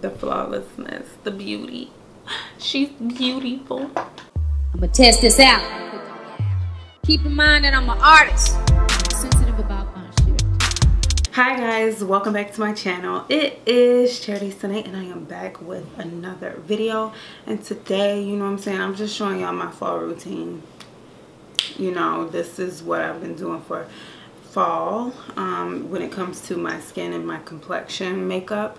The flawlessness, the beauty. She's beautiful. I'm gonna test this out. Keep in mind that I'm an artist. I'm sensitive about my shit. Hi guys, welcome back to my channel. It is Chariti Sinae and I am back with another video. And today, you know what I'm saying, I'm just showing y'all my fall routine. You know, this is what I've been doing for fall when it comes to my skin and my complexion makeup.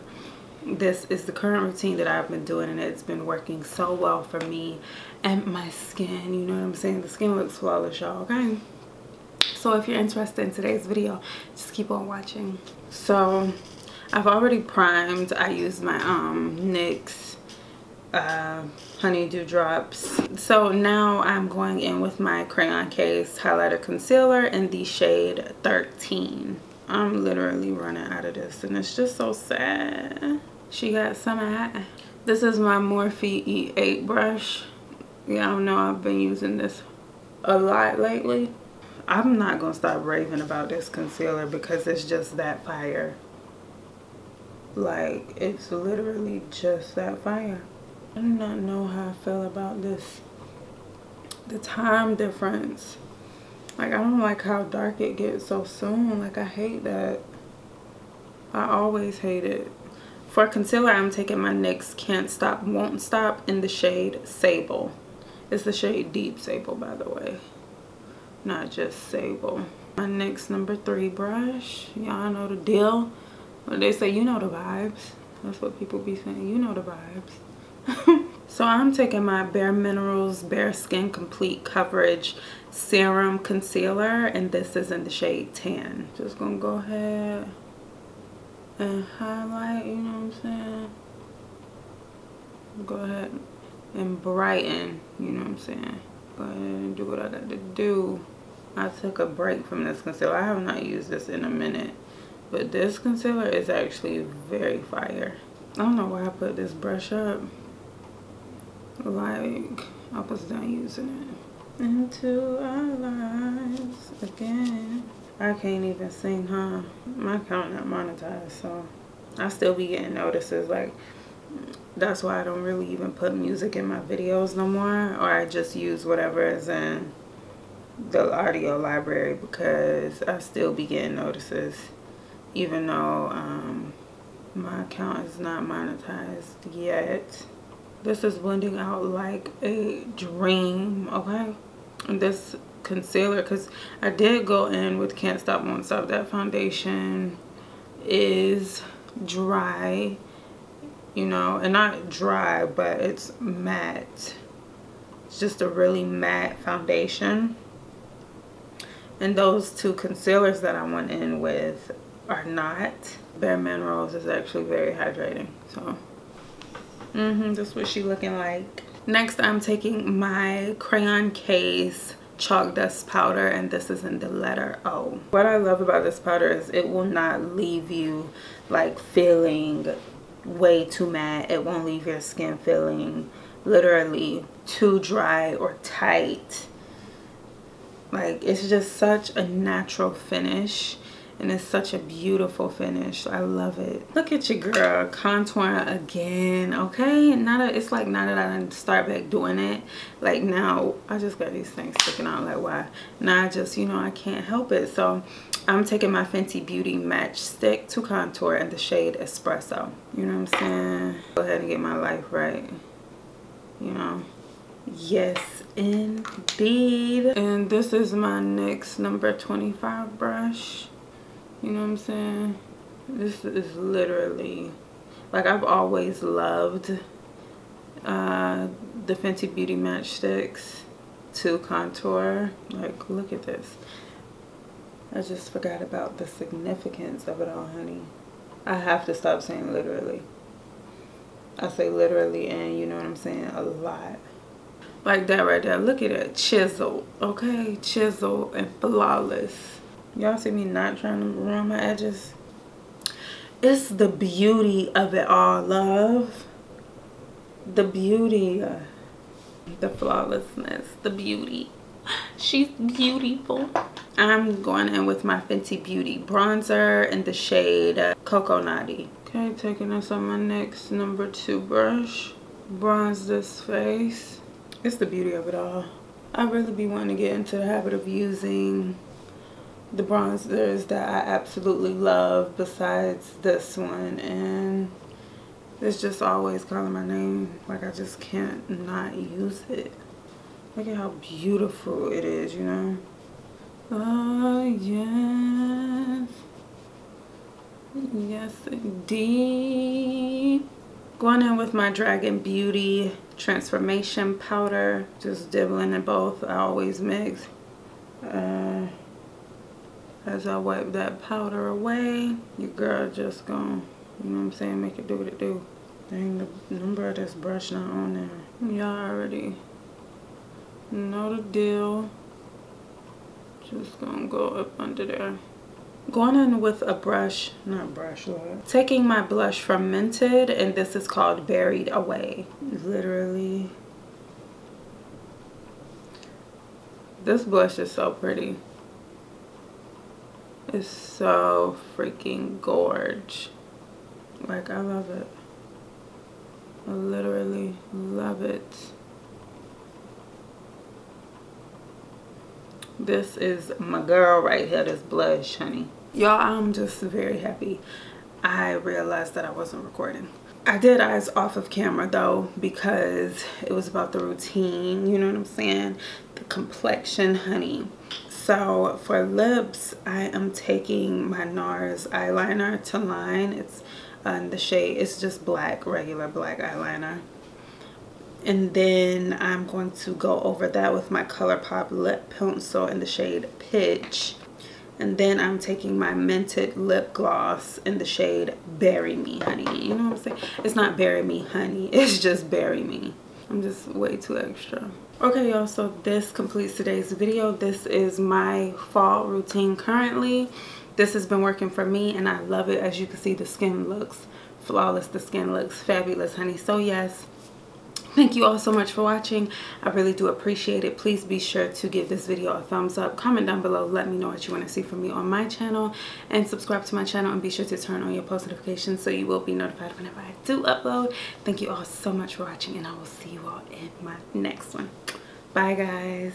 This is the current routine that I've been doing, and it's been working so well for me and my skin. You know what I'm saying? The skin looks flawless, y'all, okay? So if you're interested in today's video, just keep on watching. So I've already primed. I used my NYX Honeydew Drops. So now I'm going in with my Crayon Case Highlighter Concealer in the shade 13. I'm literally running out of this and it's just so sad. She got some at. This is my Morphe E8 brush. Y'all know I've been using this a lot lately. I'm not gonna stop raving about this concealer because it's just that fire. Like, it's literally just that fire. I do not know how I feel about this. The time difference. Like, I don't like how dark it gets so soon. Like, I hate that. I always hate it. For concealer, I'm taking my NYX Can't Stop, Won't Stop in the shade Sable. It's the shade Deep Sable, by the way. Not just Sable. My NYX number 3 brush. Y'all know the deal. When they say, you know the vibes. That's what people be saying. You know the vibes. So I'm taking my Bare Minerals Bare Skin Complete Coverage Serum Concealer, and this is in the shade Tan. Just gonna go ahead and highlight, you know what I'm saying? Go ahead and brighten, you know what I'm saying? Go ahead and do what I got to do. I took a break from this concealer. I have not used this in a minute, but this concealer is actually very fire. I don't know why I put this brush up. Like, I was done using it. Into our lives again. I can't even sing, huh? My account not monetized, so I still be getting notices. Like, that's why I don't really even put music in my videos no more, or I just use whatever is in the audio library, because I still be getting notices even though my account is not monetized yet. This is blending out like a dream, okay? And this concealer, because I did go in with Can't Stop, Won't Stop. That foundation is dry, you know, and not dry, but it's matte. It's just a really matte foundation. And those two concealers that I went in with are not. Bare Minerals is actually very hydrating, so that's what she looking like. Next, I'm taking my Crayon Case Chalk Dust Powder, and this is in the letter O. What I love about this powder is it will not leave you like feeling way too matte. It won't leave your skin feeling literally too dry or tight. Like, it's just such a natural finish. And it's such a beautiful finish. I love it. Look at your girl contouring again, okay? It's like now that I didn't start back doing it, like now I just got these things sticking out. Like, why? Now I just, you know, I can't help it. So I'm taking my Fenty Beauty Match Stick to contour in the shade Espresso. You know what I'm saying? Go ahead and get my life right. You know? Yes, indeed. And this is my NYX number 25 brush. You know what I'm saying? This is literally, like, I've always loved the Fenty Beauty Matchsticks to contour. Like, look at this. I just forgot about the significance of it all, honey. I have to stop saying literally. I say literally, and you know what I'm saying, a lot. Like that right there. Look at it. Chiseled, okay? Chiseled and flawless. Y'all see me not trying to ruin my edges? It's the beauty of it all, love. The beauty. The flawlessness. The beauty. She's beautiful. I'm going in with my Fenty Beauty bronzer in the shade Cocoa Naughty. Okay, taking this on my next number 2 brush. Bronze this face. It's the beauty of it all. I really be wanting to get into the habit of using the bronzers that I absolutely love besides this one, and it's just always calling my name. Like, I just can't not use it. Look at how beautiful it is, you know. Oh yes, yes indeed. Going in with my Dragon Beauty transformation powder, just dibbling in both. I always mix as I wipe that powder away. Your girl just gonna, you know what I'm saying, make it do what it do. Dang, the number of this brush not on there. Y'all already know the deal. Just gonna go up under there. Going in with a brush, not brush, Lord. Taking my blush from Mented, and this is called Buried Away. Literally. This blush is so pretty. It's so freaking gorge. Like, I love it. I literally love it. This is my girl right here, this blush, honey. Y'all, I'm just very happy I realized that I wasn't recording. I did eyes off of camera though, because it was about the routine, you know what I'm saying? The complexion, honey. So for lips, I am taking my NARS eyeliner to line. It's in the shade, it's just black, regular black eyeliner. And then I'm going to go over that with my ColourPop lip pencil in the shade Pitch. And then I'm taking my Mented lip gloss in the shade Bury Me, honey. You know what I'm saying? It's not Bury Me, honey. It's just Bury Me. I'm just way too extra. Okay, y'all, so this completes today's video. This is my fall routine currently. This has been working for me, and I love it. As you can see, the skin looks flawless. The skin looks fabulous, honey. So yes, thank you all so much for watching. I really do appreciate it. Please be sure to give this video a thumbs up. Comment down below. Let me know what you want to see from me on my channel. And subscribe to my channel. And be sure to turn on your post notifications so you will be notified whenever I do upload. Thank you all so much for watching. And I will see you all in my next one. Bye, guys.